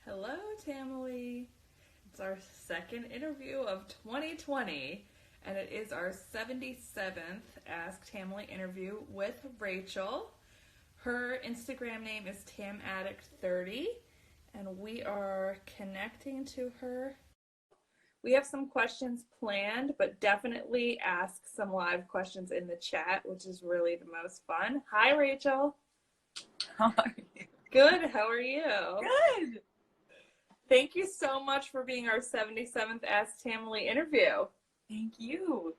Hello, Tamily. It's our second interview of 2020, and it is our 77th Ask Tamily interview with Rachel. Her Instagram name is TamAddict30, and we are connecting to her. We have some questions planned, but definitely ask some live questions in the chat, which is really the most fun. Hi, Rachel. How are you? Good. How are you? Good. Thank you so much for being our 77th Ask Tamily interview. Thank you.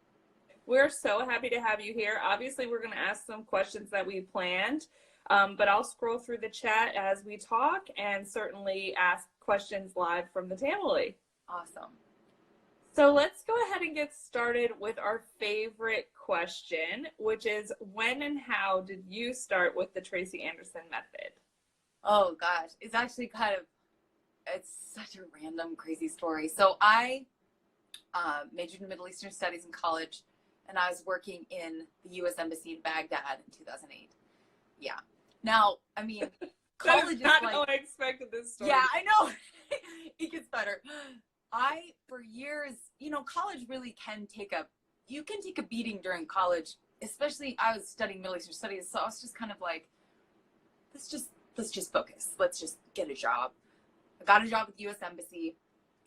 We're so happy to have you here. Obviously, we're going to ask some questions that we planned, but I'll scroll through the chat as we talk and certainly ask questions live from the Tamily. Awesome. So let's go ahead and get started with our favorite question, which is when and how did you start with the Tracy Anderson method? Oh gosh, it's actually it's such a random, crazy story. So I majored in Middle Eastern Studies in college, and I was working in the U.S. Embassy in Baghdad in 2008. Yeah. Now, I mean, college is not like, how I expected this story. Yeah, I know. It gets better. For years, college really you can take a beating during college, especially I was studying Middle Eastern Studies. So I was just kind of like, let's just focus. Let's just get a job. I got a job at the U.S. Embassy,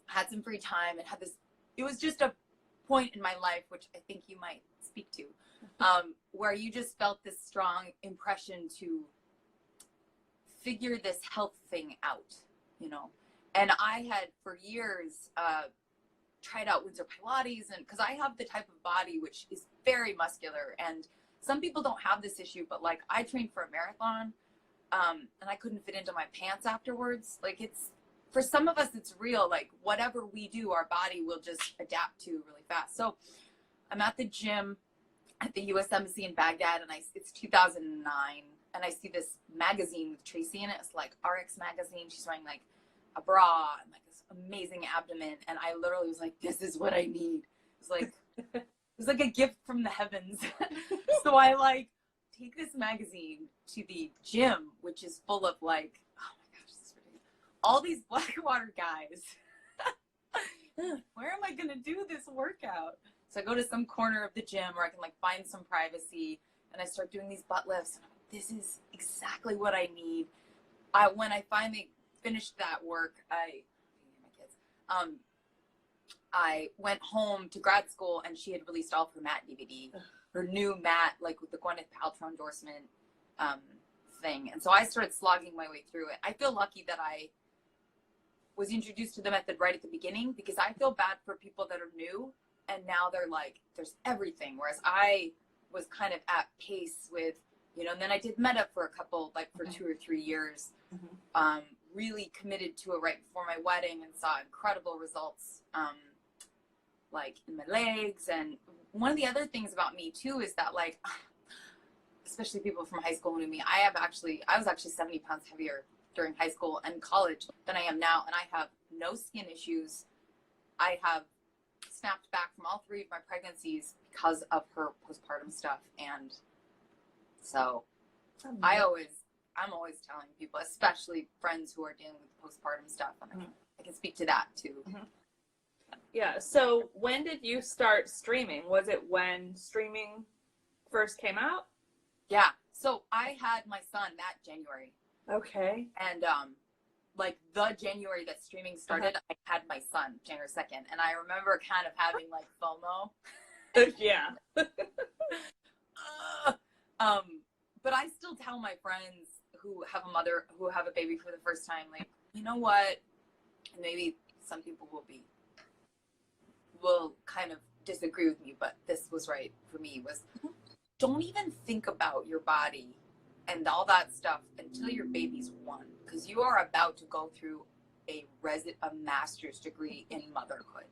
had some free time, and it was just a point in my life, which I think you might speak to, where you just felt this strong impression to figure this health thing out, And I had for years tried out Windsor Pilates, and because I have the type of body which is very muscular, and some people don't have this issue, but like I trained for a marathon, and I couldn't fit into my pants afterwards. Like for some of us, it's real. Like whatever we do, our body will just adapt to really fast. So I'm at the gym at the U.S. Embassy in Baghdad, and it's 2009, and I see this magazine with Tracy in it. It's like RX magazine. She's wearing like a bra and like this amazing abdomen, and I literally was like, this is what I need. It was like a gift from the heavens. So I like take this magazine to the gym, which is full of like, oh my gosh, this is ridiculous, all these Blackwater guys. Where am I gonna do this workout? So I go to some corner of the gym where I can like find some privacy, and I start doing these butt lifts, and I'm like, this is exactly what I need. When I finally finished that work, I went home to grad school, and she had released all of her Matt DVD, her new Matt, like with the Gwyneth Paltrow endorsement thing. And so I started slogging my way through it. I feel lucky that I was introduced to the method right at the beginning, because I feel bad for people that are new and now they're like, there's everything. Whereas I was kind of at pace with, and then I did Meta for a couple, like for 2 or 3 years. Really committed to it right before my wedding and saw incredible results, like in my legs. And one of the other things about me too is that, like, especially people from high school who knew me, I was actually 70 pounds heavier during high school and college than I am now, and I have no skin issues. I have snapped back from all 3 of my pregnancies because of her postpartum stuff, and so I'm always telling people, especially friends who are dealing with postpartum stuff, and I can speak to that too. Yeah. So when did you start streaming? Was it when streaming first came out? Yeah. So I had my son that January. Okay. And like the January that streaming started, I had my son January 2nd, and I remember kind of having like FOMO. Yeah. But I still tell my friends who have a baby for the first time, like, you know what? And maybe some people will kind of disagree with me, but this was right for me, was don't even think about your body and all that stuff until your baby's 1, because you are about to go through a master's degree in motherhood.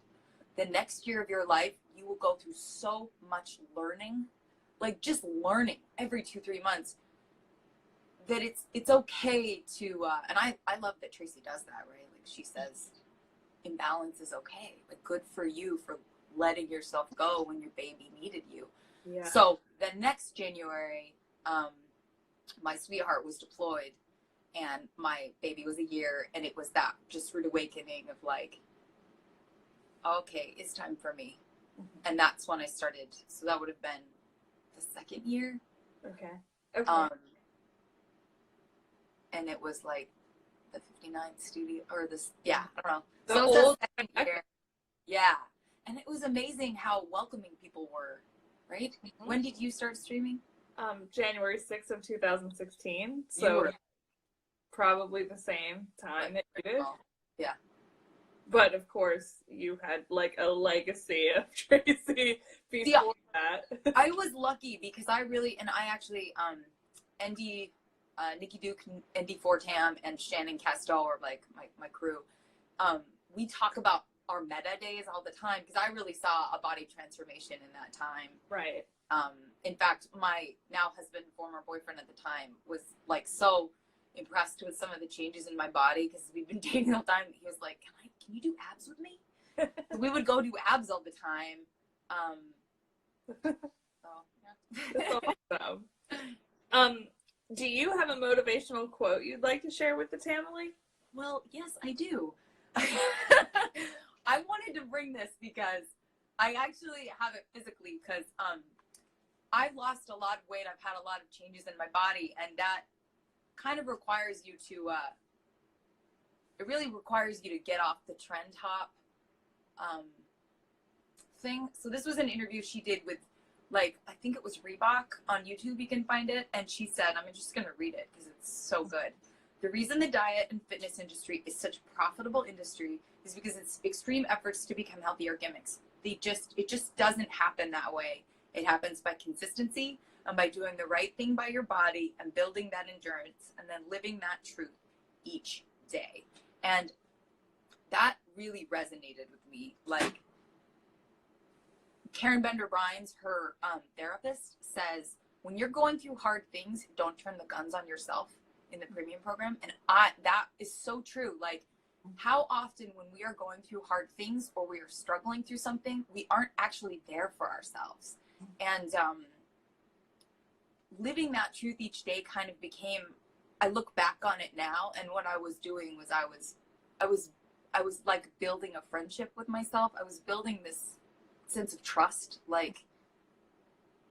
The next year of your life, you will go through so much learning, like just learning every 2-3 months, that it's okay to, and I love that Tracy does that, right? Like she says, imbalance is okay. Like good for you for letting yourself go when your baby needed you. Yeah. So the next January, my sweetheart was deployed, and my baby was a year, and it was that just rude awakening of like, okay, it's time for me. And that's when I started. So that would have been the second year. Okay. Okay. And it was like the 59th studio, or this, yeah, I don't know. The So it was old the second year. Yeah. And it was amazing how welcoming people were, right? Mhm. When did you start streaming? January 6th of 2016. You So were probably the same time that you did. Yeah. But of course, you had like a legacy of Tracy before that. I was lucky because I actually, Nikki Duke, Andy Fortam, and Shannon Castell are like my crew. We talk about our meta days all the time because I really saw a body transformation in that time. Right. In fact, my now husband, former boyfriend at the time, was like so impressed with some of the changes in my body because we'd been dating all the time. He was like, can you do abs with me? So we would go do abs all the time. So, yeah. That's awesome. Do you have a motivational quote you'd like to share with the Tamily? Well, yes, I do. I wanted to bring this because I actually have it physically because I've lost a lot of weight. I've had a lot of changes in my body, and that kind of requires you to it really requires you to get off the trend hop thing. So this was an interview she did with, like, I think it was Reebok on YouTube. You can find it. And she said, I'm just going to read it because it's so good. The reason the diet and fitness industry is such a profitable industry is because it's extreme efforts to become healthy are gimmicks. It just doesn't happen that way. It happens by consistency and by doing the right thing by your body and building that endurance and then living that truth each day. And that really resonated with me. Like, Karen Bender-Brines, her therapist, says, when you're going through hard things, don't turn the guns on yourself in the premium program. And that is so true. Like, how often when we are going through hard things or we are struggling through something, we aren't actually there for ourselves. And living that truth each day kind of became, I look back on it now, and what I was doing was I was like building a friendship with myself. I was building this sense of trust. Like,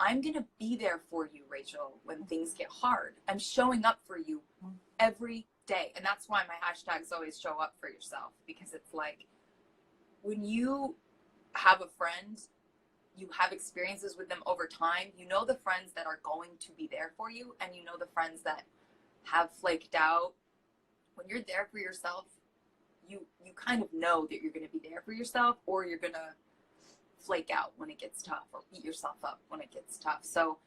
I'm going to be there for you, Rachel, when things get hard. I'm showing up for you every day. And that's why my hashtags always show up for yourself, because it's like, when you have a friend, you have experiences with them over time, you know the friends that are going to be there for you, and you know the friends that have flaked out. When you're there for yourself, you kind of know that you're going to be there for yourself, or you're going to flake out when it gets tough, or beat yourself up when it gets tough. So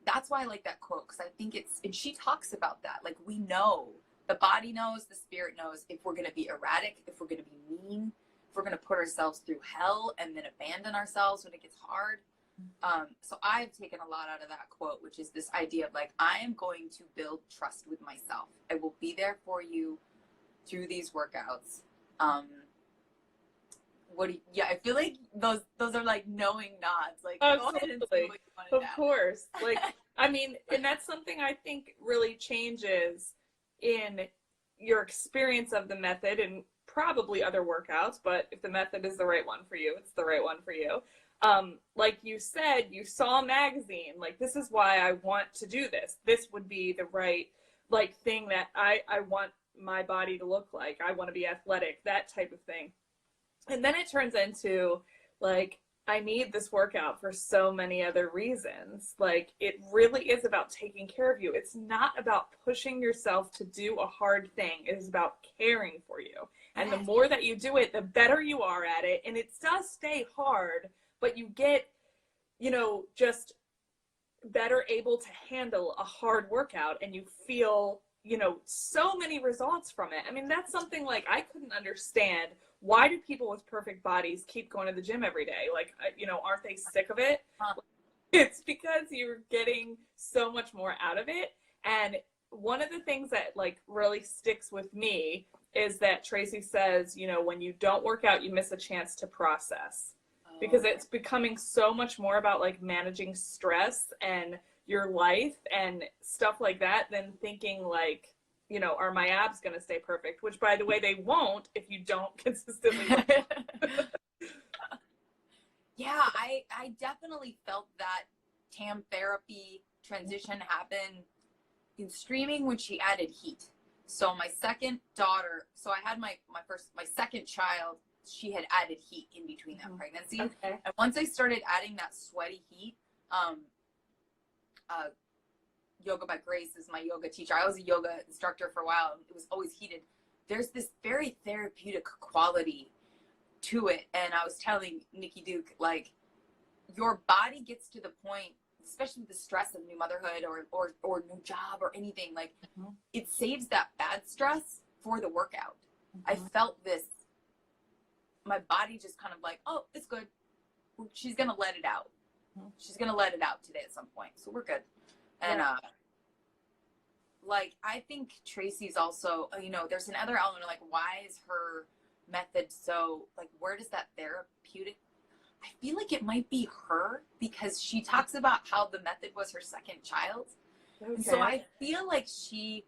that's why I like that quote, because I think and she talks about that. Like, we know, the body knows, the spirit knows, if we're going to be erratic, if we're going to be mean, if we're going to put ourselves through hell and then abandon ourselves when it gets hard. So I've taken a lot out of that quote, which is this idea of like, I am going to build trust with myself. I will be there for you through these workouts. I feel like those are like knowing nods. Like, absolutely. go ahead and say what you want to Of course. Like, I mean, and that's something I think really changes in your experience of the method and probably other workouts, but if the method is the right one for you, it's the right one for you. Like you said, you saw a magazine, like, this is why I want to do this. This would be the right, like, thing that I want my body to look like. I want to be athletic, that type of thing. And then it turns into, like, I need this workout for so many other reasons. Like, it really is about taking care of you. It's not about pushing yourself to do a hard thing. It is about caring for you. And the more that you do it, the better you are at it. And it does stay hard, but you get, just better able to handle a hard workout, and you feel, so many results from it. I mean, that's something like I couldn't understand. Why do people with perfect bodies keep going to the gym every day? Like, aren't they sick of it? It's because you're getting so much more out of it. And one of the things that, like, really sticks with me is that Tracy says, when you don't work out, you miss a chance to process. Because it's becoming so much more about, like, managing stress and your life and stuff like that than thinking, like, you know, are my abs going to stay perfect? Which, by the way, they won't if you don't consistently. Yeah, I definitely felt that TAM therapy transition happen in streaming when she added heat. So my second daughter, so I had my second child, she had added heat in between that pregnancy. Okay. And once I started adding that sweaty heat, Yoga by Grace is my yoga teacher. I was a yoga instructor for a while. It was always heated. There's this very therapeutic quality to it. And I was telling Nikki Duke, like, your body gets to the point, especially with the stress of new motherhood or new job or anything, like it saves that bad stress for the workout. I felt this, my body just kind of like, oh, it's good. She's going to let it out. She's going to let it out today at some point. So we're good. And, like, I think Tracy's also, you know, there's another element of like, why is her method so, like, where does that therapeutic, I feel like it might be her because she talks about how the method was her second child. Okay. And so I feel like she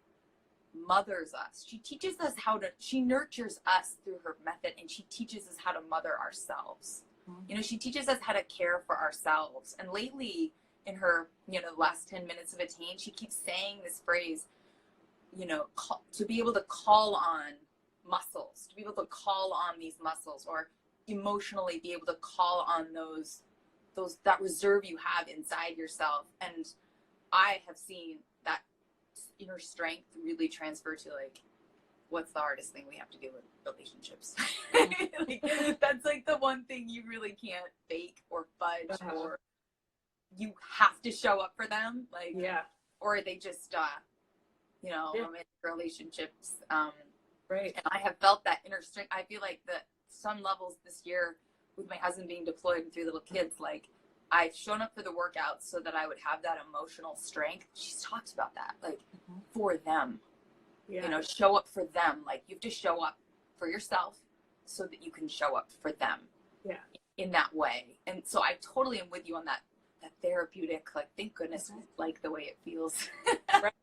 mothers us. She teaches us she nurtures us through her method, and she teaches us how to mother ourselves. You know, she teaches us how to care for ourselves. And lately, in her, you know, the last 10 minutes of Attain, she keeps saying this phrase, you know, to be able to call on muscles, to be able to call on these muscles, or emotionally be able to call on that reserve you have inside yourself. And I have seen that inner strength really transfer to, like, what's the hardest thing we have to do with relationships? Like, that's like the one thing you really can't fake or fudge, or you have to show up for them, like, or they just you know, romantic relationships, right. And I have felt that inner strength. I feel like that some levels this year with my husband being deployed and 3 little kids, like, I've shown up for the workouts so that I would have that emotional strength. She's talked about that, like, for them, you know, show up for them. Like, you have to show up for yourself so that you can show up for them in that way. And so I totally am with you on that therapeutic, like, thank goodness, like the way it feels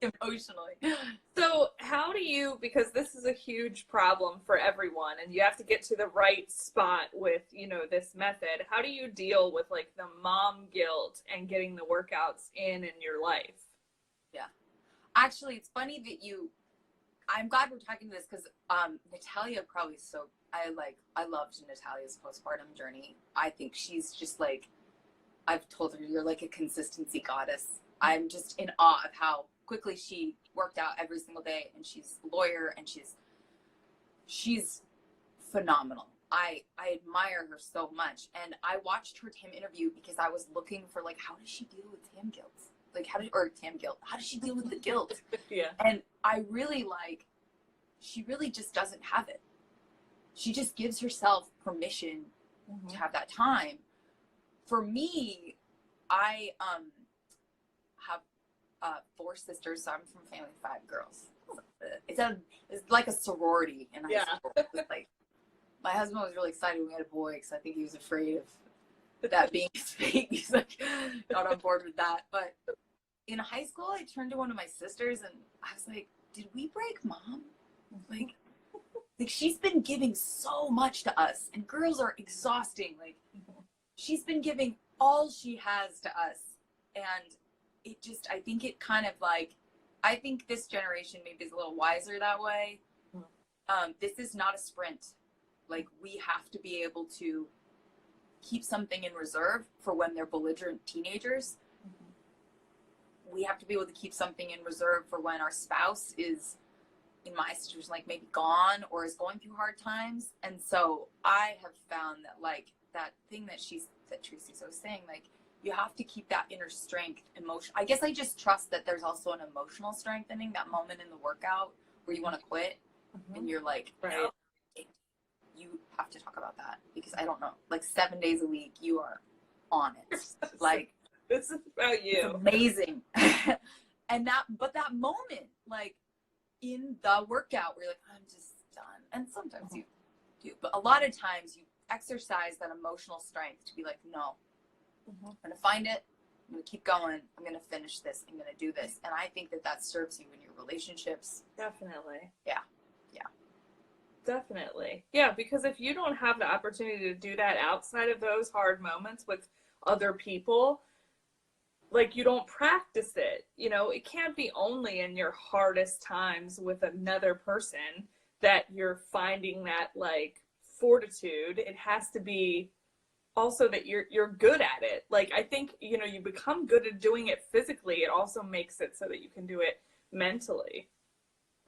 emotionally. So how do you, because this is a huge problem for everyone, and you have to get to the right spot with, you know, this method, how do you deal with, like, the mom guilt and getting the workouts in your life? Yeah, actually, it's funny that I'm glad we're talking to this, because Natalia probably I loved Natalia's postpartum journey. I think she's just, like, I've told her, you're like a consistency goddess. I'm just in awe of how quickly she worked out every single day, and she's a lawyer, and she's phenomenal. I admire her so much. And I watched her TAM interview because I was looking for, like, how does she deal with TAM guilt? Like, how does she deal with the guilt? And I really, like, she really just doesn't have it. She just gives herself permission to have that time. For me, I have 4 sisters, so I'm from a family of 5 girls. It's like a sorority in high school. Like, my husband was really excited when we had a boy, because I think he was afraid of that being his fate. He's like not on board with that. But in high school, I turned to one of my sisters and I was like, "Did we break mom? Like she's been giving so much to us, and girls are exhausting. Like, she's been giving all she has to us." And it just, I think it kind of, like, I think this generation maybe is a little wiser that way. This is not a sprint. Like, we have to be able to keep something in reserve for when they're belligerent teenagers. We have to be able to keep something in reserve for when our spouse is, in my situation, like, maybe gone or is going through hard times. And so I have found that, like, that thing that Tracy's always saying, like, you have to keep that inner strength, emotion. I guess I just trust that there's also an emotional strengthening, that moment in the workout where you want to quit and you're like, no, you have to talk about that, because I don't know, like, 7 days a week you are on it. Like, this is about you. It's amazing. And that moment, like, in the workout where you're like, I'm just done. And sometimes you do, but a lot of times you exercise that emotional strength to be like, no, I'm gonna find it, I'm I'm going to keep going. I'm going to finish this. I'm going to do this. And I think that that serves you in your relationships. Definitely. Yeah. Definitely. Yeah, because if you don't have the opportunity to do that outside of those hard moments with other people, like you don't practice it. You know, it can't be only in your hardest times with another person that you're finding that like fortitude. It has to be also that you're good at it. Like I think, you know, you become good at doing it physically. It also makes it so that you can do it mentally.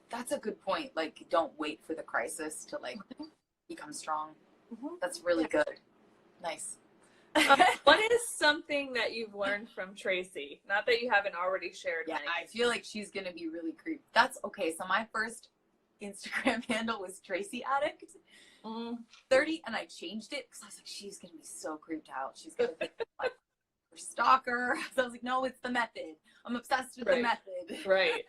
That's a good point. Like, don't wait for the crisis to like become strong. That's really good. Nice. What is something that you've learned from Tracy? Not that you haven't already shared. Yeah, I feel like she's gonna be really creeped. That's okay. So my first Instagram handle was Tracy Addict 30, and I changed it because I was like, she's gonna be so creeped out. She's gonna think like her stalker. So I was like, no, it's the method. I'm obsessed with the method. Right.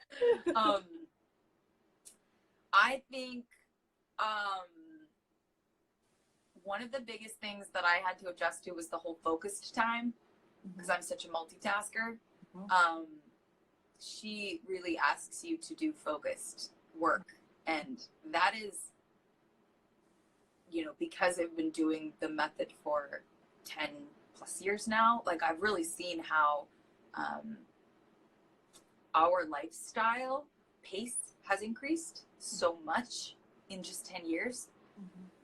I think one of the biggest things that I had to adjust to was the whole focused time, because I'm such a multitasker. She really asks you to do focused work, and that is, you know, because I've been doing the method for 10 plus years now, like I've really seen how our lifestyle pace has increased so much in just 10 years.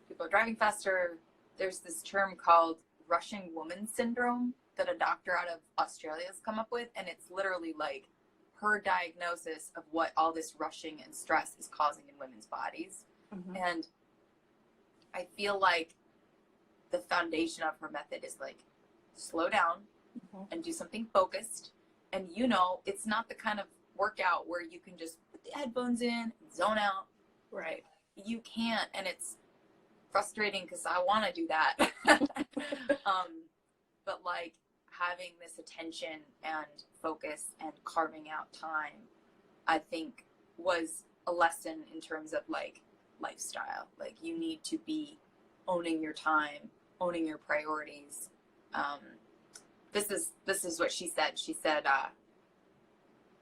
People are driving faster. There's this term called rushing woman syndrome that a doctor out of Australia has come up with, and it's literally like her diagnosis of what all this rushing and stress is causing in women's bodies. And I feel like the foundation of her method is like slow down and do something focused. And you know, it's not the kind of workout where you can just put the headphones in and zone out. Right. You can't, and it's frustrating because I want to do that. But like having this attention and focus and carving out time, I think was a lesson in terms of like lifestyle. Like you need to be owning your time, owning your priorities. This is what she said. She said,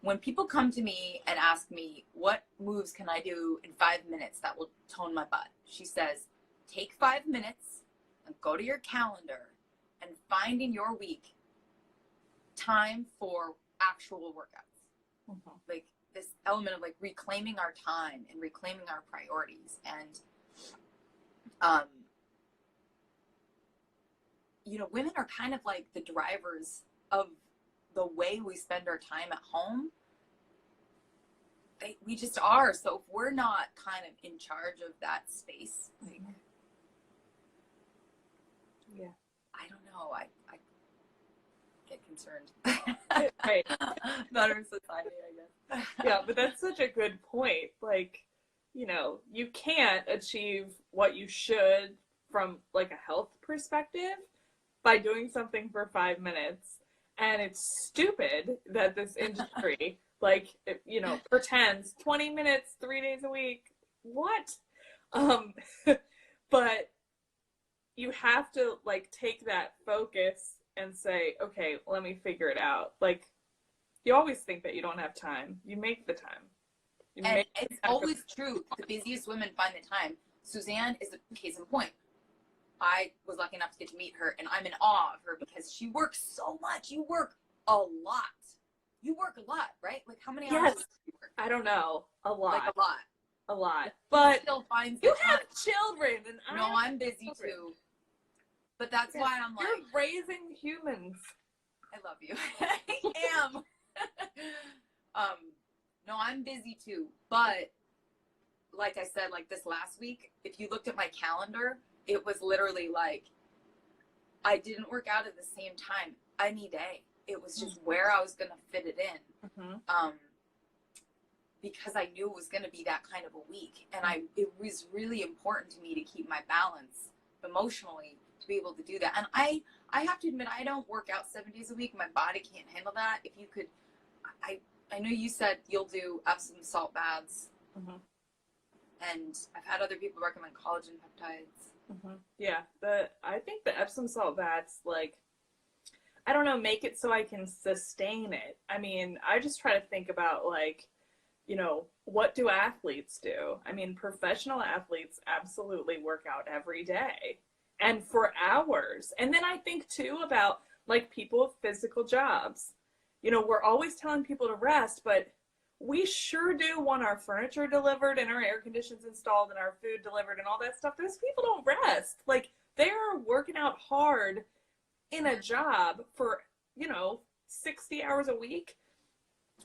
when people come to me and ask me, what moves can I do in 5 minutes that will tone my butt? She says, take 5 minutes and go to your calendar and find in your week time for actual workouts. Like this element of like reclaiming our time and reclaiming our priorities. And, you know, women are kind of like the drivers of the way we spend our time at home. We just are. So if we're not kind of in charge of that space, like, yeah, I don't know. I get concerned. Right. About our society, I guess. Yeah, but that's such a good point. Like, you know, you can't achieve what you should from like a health perspective by doing something for 5 minutes. And it's stupid that this industry, like, you know, pretends 20 minutes, 3 days a week. What? But you have to, like, take that focus and say, okay, let me figure it out. Like, you always think that you don't have time. You make the time. And it's always true. The busiest women find the time. Suzanne is a case in point. I was lucky enough to get to meet her, and I'm in awe of her because she works so much. You work a lot. You work a lot, right? Like how many hours do you work? I don't know. A lot. Like a lot. A lot. But still finds you have children, and I'm busy children too. But that's why I'm like, you're raising humans. I love you. I am. No, I'm busy too. But like I said, like this last week, if you looked at my calendar, it was literally like I didn't work out at the same time any day. It was just where I was gonna fit it in. Because I knew it was gonna be that kind of a week. And it was really important to me to keep my balance emotionally to be able to do that. And I have to admit, I don't work out 7 days a week. My body can't handle that. If you could, I know you said you'll do Epsom salt baths. And I've had other people recommend collagen peptides. Yeah, I think the Epsom salt baths, like, I don't know, make it so I can sustain it. I mean, I just try to think about like, you know, what do athletes do? I mean, professional athletes absolutely work out every day and for hours. And then I think too about like people with physical jobs. You know, we're always telling people to rest, but we sure do want our furniture delivered and our air conditions installed and our food delivered and all that stuff. Those people don't rest. Like they're working out hard in a job for, you know, 60 hours a week.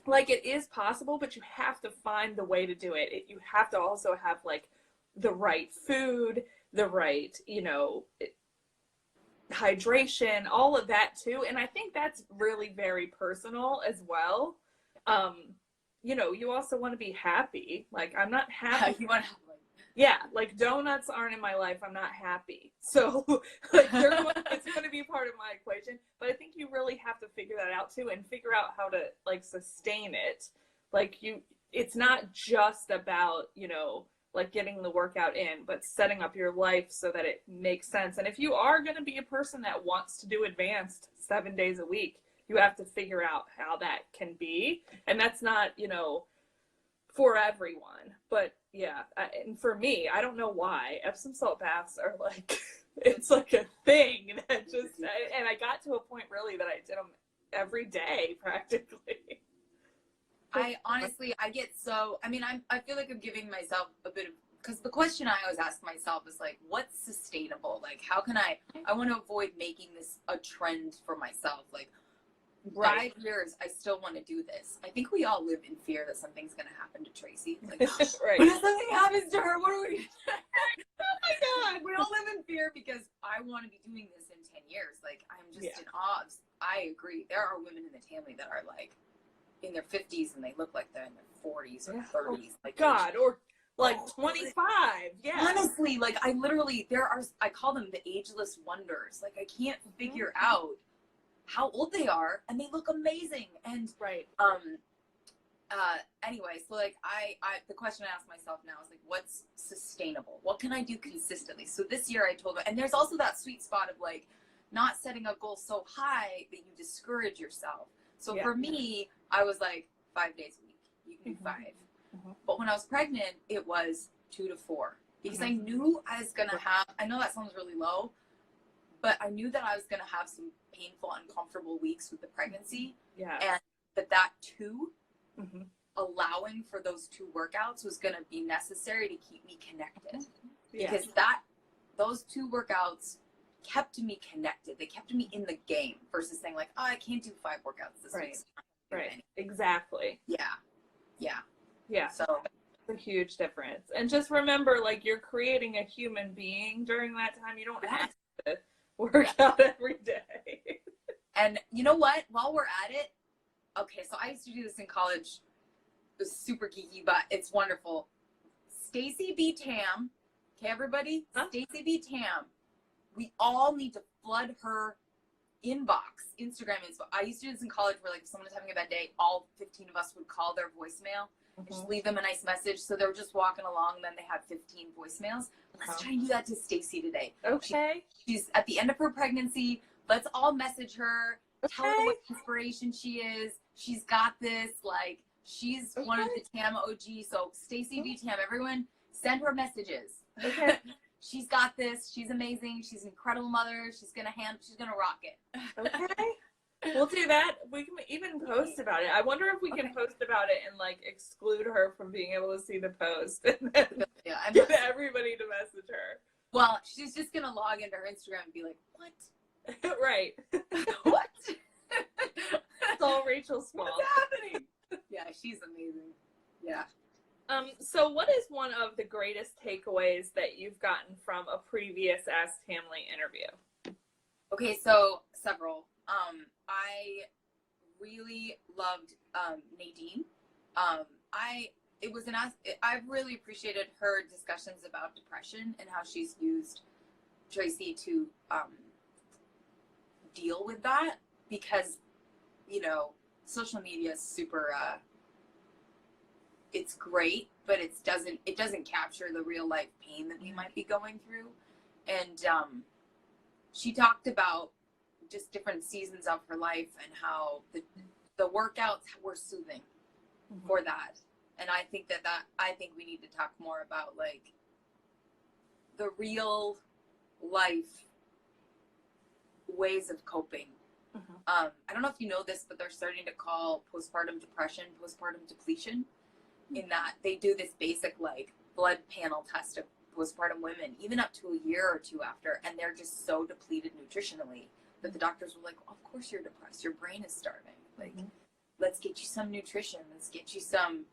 Like it is possible, but you have to find the way to do it. You have to also have like the right food, the right, you know, hydration, all of that too. And I think that's really very personal as well. Um, you know, you also want to be happy. Like I'm not happy. You want to Yeah, like donuts aren't in my life. I'm not happy. So like it's going to be part of my equation. But I think you really have to figure that out too and figure out how to like sustain it. Like it's not just about, you know, like getting the workout in, but setting up your life so that it makes sense. And if you are going to be a person that wants to do advanced 7 days a week, you have to figure out how that can be. And that's not, you know, for everyone. But yeah, and for me, I don't know why Epsom salt baths are like, it's like a thing that just, and I got to a point really that I did them every day practically. I honestly, I get so, I mean, I feel like I'm giving myself a bit of, because the question I always ask myself is like, what's sustainable? Like, how can I want to avoid making this a trend for myself. Like, 5 years, I still want to do this. I think we all live in fear that something's going to happen to Tracy. Like, right. What if something happens to her? What are we? Oh my God. We all live in fear because I want to be doing this in 10 years. Like, I'm just in awe. I agree. There are women in the Tamily that are like in their 50s and they look like they're in their 40s or 30s. Like, God, or like 25. Yeah. Honestly, like I literally, I call them the ageless wonders. Like I can't figure out how old they are and they look amazing. And anyway, so like I the question I ask myself now is like, what's sustainable? What can I do consistently? So this year I told her, and there's also that sweet spot of like not setting a goal so high that you discourage yourself. So for me, I was like 5 days a week. You can do 5. But when I was pregnant, it was 2 to 4 because I knew I was going to have, I know that sounds really low, but I knew that I was going to have some painful, uncomfortable weeks with the pregnancy. Yeah. And that 2, allowing for those 2 workouts was going to be necessary to keep me connected. Because those 2 workouts kept me connected. They kept me in the game versus saying like, oh, I can't do 5 workouts this week. Right. Exactly. Yeah. So it's a huge difference. And just remember, like, you're creating a human being during that time. You don't have to work out every day. And you know what? While we're at it, okay, so I used to do this in college. It was super geeky, but it's wonderful. Stacy B. Tam. Okay, everybody? Stacy B. Tam. We all need to flood her inbox, Instagram inbox. I used to do this in college where like if someone was having a bad day, all 15 of us would call their voicemail and just leave them a nice message. So they were just walking along, then they had 15 voicemails. Let's try and do that to Stacy today. Okay. She's at the end of her pregnancy. Let's all message her. Tell her what inspiration she is. She's got this. Like she's one of the Tam OG. So Stacy B. Tam, everyone send her messages. Okay. She's got this. She's amazing. She's an incredible mother. She's gonna rock it. Okay. We'll do that. We can even post about it. I wonder if we can post about it and like exclude her from being able to see the post and then get everybody to message her. Well, she's just gonna log into her Instagram and be like, what? Right. What? It's all Rachel's fault. What's happening? Yeah, she's amazing. Yeah. So what is one of the greatest takeaways that you've gotten from a previous Ask Tamily interview? Okay, so several. I really loved Nadine. I've really appreciated her discussions about depression and how she's used Tracy to deal with that because, you know, social media is super it's great, but it doesn't capture the real life pain that we might be going through. And she talked about just different seasons of her life and how the workouts were soothing for that. And I think I think we need to talk more about like the real life ways of coping. I don't know if you know this, but they're starting to call postpartum depression postpartum depletion, in that they do this basic like blood panel test of postpartum women, even up to a year or two after, and they're just so depleted nutritionally that the doctors were like, of course you're depressed. Your brain is starving. Like, let's get you some nutrition. Let's get you some,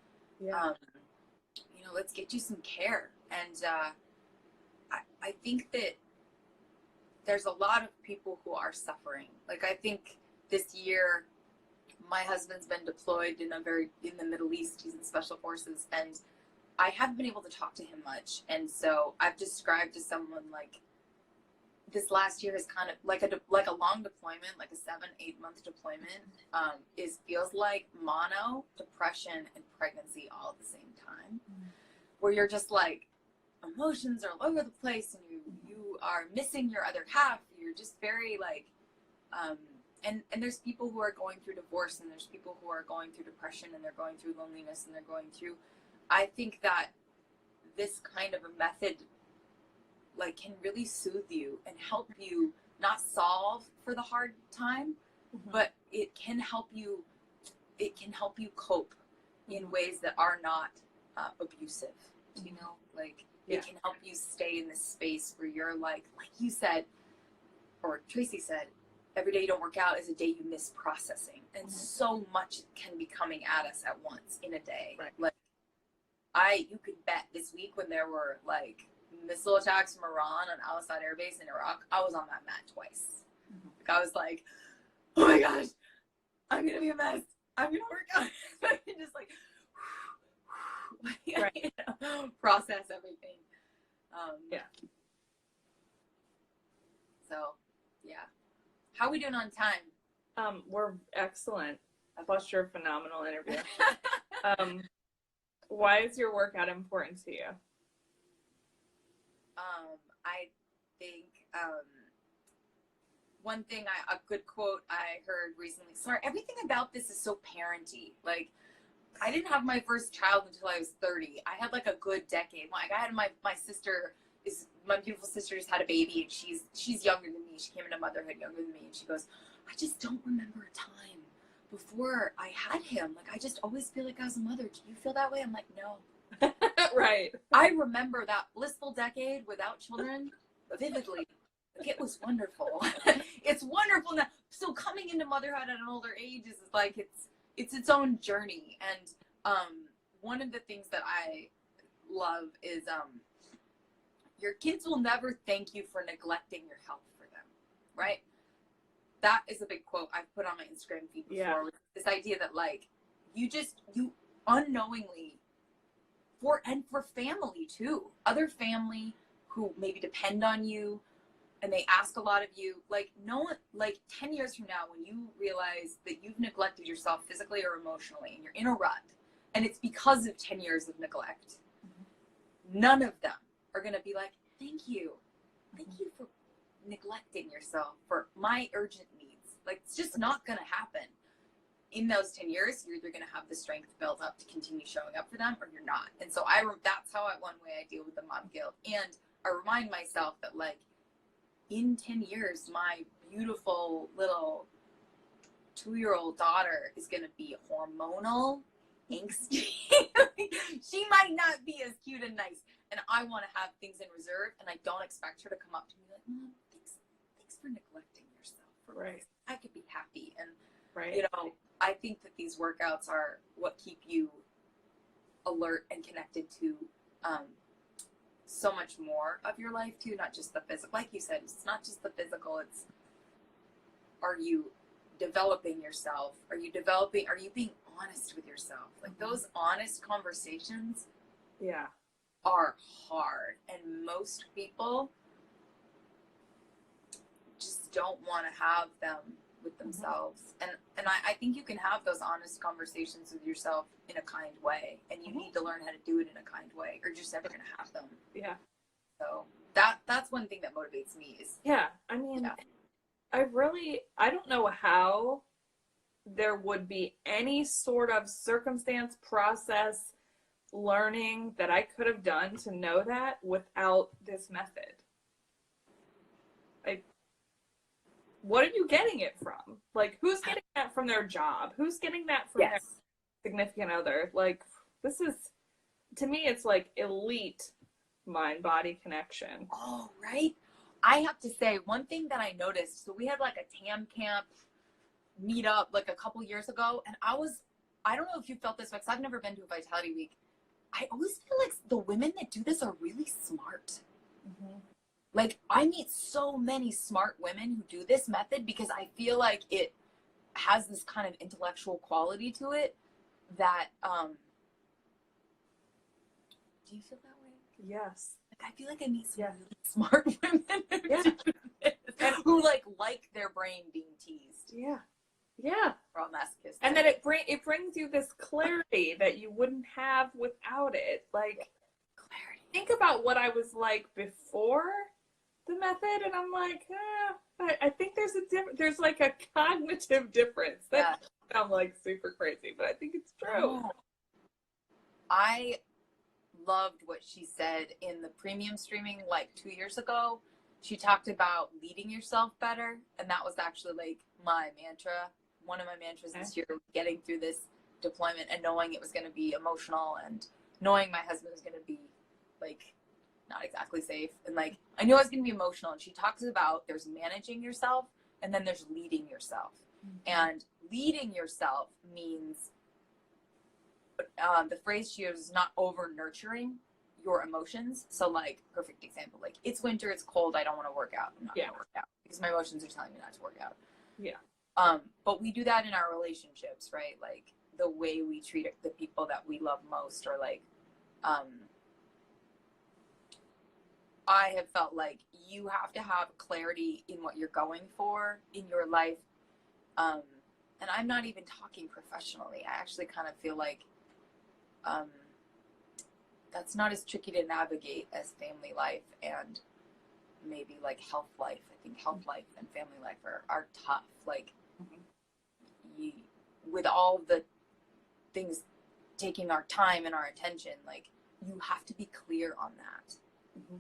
let's get you some care. And I think that there's a lot of people who are suffering. Like, I think this year, my husband's been deployed in the Middle East. He's in special forces, and I haven't been able to talk to him much. And so I've described to someone like this last year is kind of like a long deployment, like a 7-8 month deployment, feels like mono, depression, and pregnancy all at the same time, where you're just like, emotions are all over the place, and you are missing your other half. You're just very like, and there's people who are going through divorce, and there's people who are going through depression, and they're going through loneliness, and they're going through, I think that this kind of a method like can really soothe you and help you not solve for the hard time, but it can help you cope in ways that are not abusive, you know, like it can help you stay in this space where you're like you said, or Tracy said, every day you don't work out is a day you miss processing, and so much can be coming at us at once in a day. Like you could bet this week when there were like missile attacks from Iran on Al Assad Air Base in Iraq, I was on that mat twice. Like, I was like, oh my gosh, I'm gonna be a mess. I'm gonna work out. Just like, process everything. So, yeah. How are we doing on time? We're excellent. Plus, you're a phenomenal interview. Why is your workout important to you? I think one thing, a good quote I heard recently. Sorry, everything about this is so parenty. Like, I didn't have my first child until I was 30. I had like a good decade. Like, I had my beautiful sister just had a baby, and she's younger than me. She came into motherhood younger than me, and she goes, I just don't remember a time before I had him. Like, I just always feel like I was a mother. Do you feel that way? I'm like, no. Right. I remember that blissful decade without children vividly. Like, it was wonderful. It's wonderful now. So coming into motherhood at an older age is like it's its own journey. And one of the things that I love is your kids will never thank you for neglecting your health for them, right? That is a big quote I've put on my Instagram feed before. With this idea that like you unknowingly, for family too, other family who maybe depend on you and they ask a lot of you, like, no one, like 10 years from now, when you realize that you've neglected yourself physically or emotionally and you're in a rut, and it's because of 10 years of neglect, none of them are going to be like, thank you for neglecting yourself for my urgent needs. Like, it's just not going to happen. In those 10 years, you're either going to have the strength built up to continue showing up for them, or you're not. And so that's how one way I deal with the mom guilt. And I remind myself that, like, in 10 years, my beautiful little 2-year-old daughter is going to be hormonal, angsty. She might not be as cute and nice. And I want to have things in reserve, and I don't expect her to come up to me like, Mom, thanks for neglecting yourself. Right. I could be happy. And, right. you know, I think that these workouts are what keep you alert and connected to so much more of your life too, not just the physical. Like you said, it's not just the physical. It's, are you developing yourself? Are you being honest with yourself? Like, those honest conversations are hard, and most people just don't want to have them with themselves. And I think you can have those honest conversations with yourself in a kind way, and you need to learn how to do it in a kind way, or you're just never going to have them. So that's one thing that motivates me is I mean, I don't know how there would be any sort of circumstance, process, learning that I could have done to know that without this method. Like, what are you getting it from? Like, who's getting that from their job? Who's getting that from their Yes. significant other? Like, this is, to me, it's like elite mind body connection. Oh, right. I have to say, one thing that I noticed, so we had like a TAM camp meet up like a couple years ago, and I don't know if you felt this way, because I've never been to a Vitality Week. I always feel like the women that do this are really smart. Mm-hmm. Like, I meet so many smart women who do this method because I feel like it has this kind of intellectual quality to it that, do you feel that way? Yes. Like, I feel like I meet some really smart women who do this, who like their brain being teased. Yeah. Yeah. We're all masochists. And then it brings you this clarity that you wouldn't have without it. Like, clarity. Think about what I was like before the method, and I'm like, I think there's like a cognitive difference. That sounds like super crazy, but I think it's true. Oh. I loved what she said in the premium streaming like 2 years ago. She talked about leading yourself better, and that was actually like my mantra. One of my mantras this year, getting through this deployment and knowing it was going to be emotional and knowing my husband was going to be like not exactly safe. And like, I knew I was going to be emotional. And she talks about there's managing yourself and then there's leading yourself. Mm-hmm. And leading yourself means the phrase she uses is not over nurturing your emotions. So like, perfect example, like it's winter, it's cold, I don't want to work out. I'm not going to work out because my emotions are telling me not to work out. Yeah. But we do that in our relationships, right? Like the way we treat the people that we love most, or like, I have felt like you have to have clarity in what you're going for in your life. And I'm not even talking professionally. I actually kind of feel like, that's not as tricky to navigate as family life and maybe like health life. I think health life and family life are tough. Like, with all the things taking our time and our attention, like you have to be clear on that. Mm-hmm.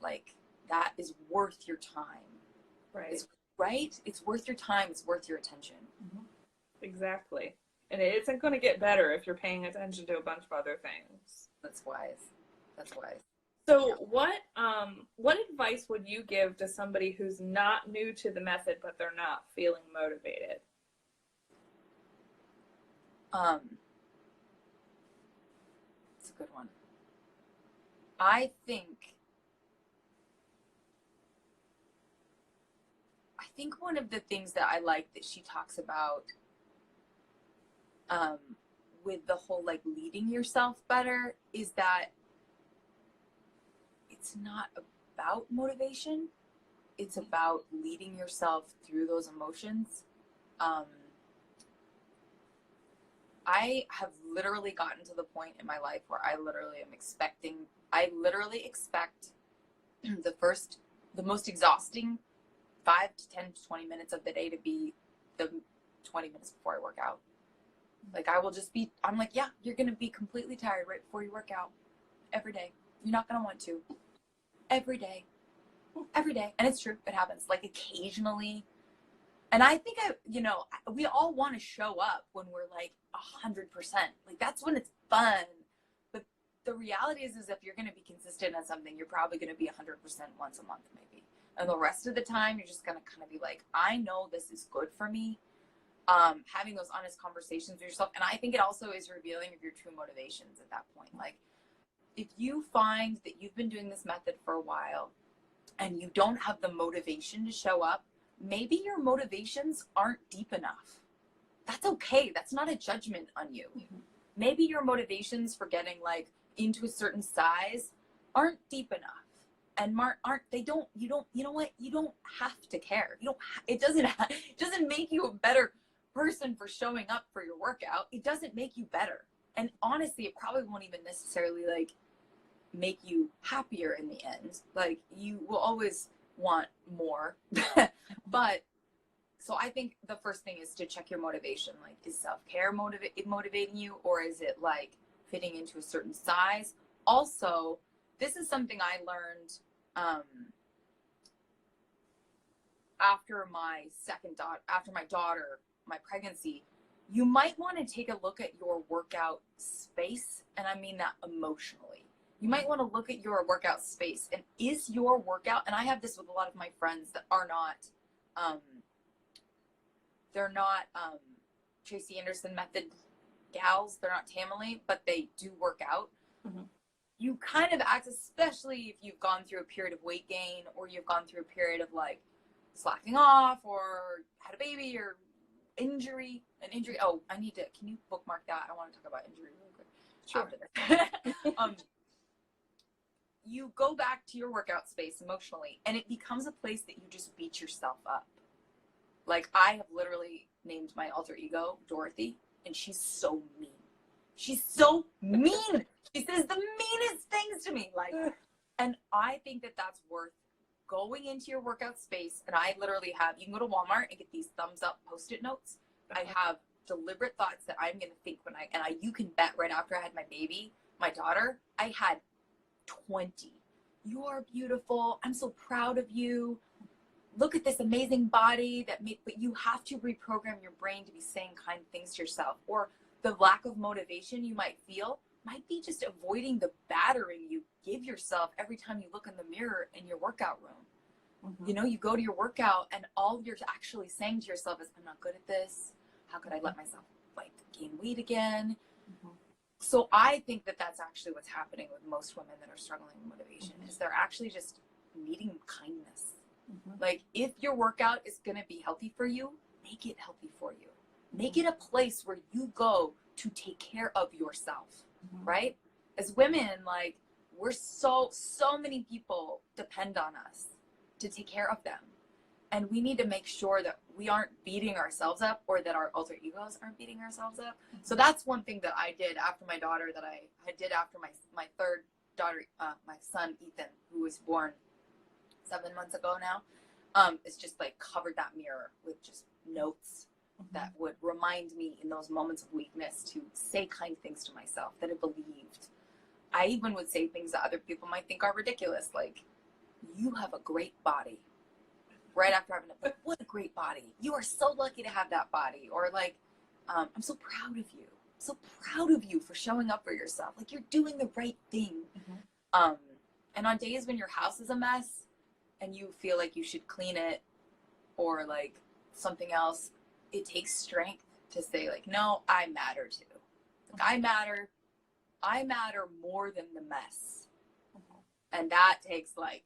Like that is worth your time. Right. It's worth your time. It's worth your attention. Mm-hmm. Exactly. And it isn't going to get better if you're paying attention to a bunch of other things. That's wise. So what advice would you give to somebody who's not new to the method, but they're not feeling motivated? It's a good one. I think one of the things that I like that she talks about, with the whole like leading yourself better, is that it's not about motivation. It's about leading yourself through those emotions. I have literally gotten to the point in my life where I literally expect the most exhausting 5 to 10 to 20 minutes of the day to be the 20 minutes before I work out. Like I'm like, yeah, you're going to be completely tired right before you work out every day. You're not going to want to. Every day. And it's true. It happens like occasionally. And I think we all want to show up when we're like 100%. Like that's when it's fun. But the reality is if you're going to be consistent on something, you're probably going to be 100% once a month, maybe. And the rest of the time, you're just going to kind of be like, I know this is good for me. Having those honest conversations with yourself. And I think it also is revealing of your true motivations at that point. Like if you find that you've been doing this method for a while and you don't have the motivation to show up, maybe your motivations aren't deep enough. That's okay. That's not a judgment on you. Mm-hmm. Maybe your motivations for getting like into a certain size aren't deep enough. And you know what? You don't have to care. It doesn't make you a better person for showing up for your workout. It doesn't make you better. And honestly, it probably won't even necessarily like make you happier in the end. Like you will always want more, but So I think the first thing is to check your motivation. Like, is self-care motivating you, or is it like fitting into a certain size? Also, this is something I learned after my pregnancy. You might want to take a look at your workout space, and I mean that emotionally. You might want to look at your workout space, and is your workout, and I have this with a lot of my friends that are not, they're not Tracy Anderson method gals, they're not Tamily, but they do work out. Mm-hmm. You kind of act, especially if you've gone through a period of weight gain, or you've gone through a period of like slacking off, or had a baby, or an injury. Oh, can you bookmark that? I want to talk about injury real quick. Sure. After this. You go back to your workout space emotionally, and it becomes a place that you just beat yourself up. Like, I have literally named my alter ego Dorothy, and she's so mean. She's so mean. She says the meanest things to me. Like, and I think that that's worth going into your workout space. And I literally have, you can go to Walmart and get these thumbs up Post-it notes. I have deliberate thoughts that I'm going to think you can bet right after I had my baby, my daughter, I had 20. You are beautiful. I'm so proud of you. Look at this amazing body but you have to reprogram your brain to be saying kind things to yourself. Or the lack of motivation you might feel might be just avoiding the battering you give yourself every time you look in the mirror in your workout room. Mm-hmm. You know, you go to your workout and all you're actually saying to yourself is, I'm not good at this. How could I let myself like gain weight again? Mm-hmm. So I think that that's actually what's happening with most women that are struggling with motivation, mm-hmm. is they're actually just needing kindness. Mm-hmm. Like, if your workout is going to be healthy for you, make it healthy for you. Make it a place where you go to take care of yourself, mm-hmm. right? As women, like, we're so many people depend on us to take care of them. And we need to make sure that we aren't beating ourselves up, or that our alter egos aren't beating ourselves up. Mm-hmm. So that's one thing that I did after my daughter, that I did after my third daughter, my son, Ethan, who was born 7 months ago now, is just like covered that mirror with just notes, mm-hmm. that would remind me in those moments of weakness to say kind things to myself that I believed. I even would say things that other people might think are ridiculous, like, you have a great body. Right after having what a great body. You are so lucky to have that body. Or like, I'm so proud of you. So proud of you for showing up for yourself. Like, you're doing the right thing. Mm-hmm. And on days when your house is a mess and you feel like you should clean it, or like something else, it takes strength to say like, no, I matter too. Like, I matter more than the mess. Mm-hmm. And that takes like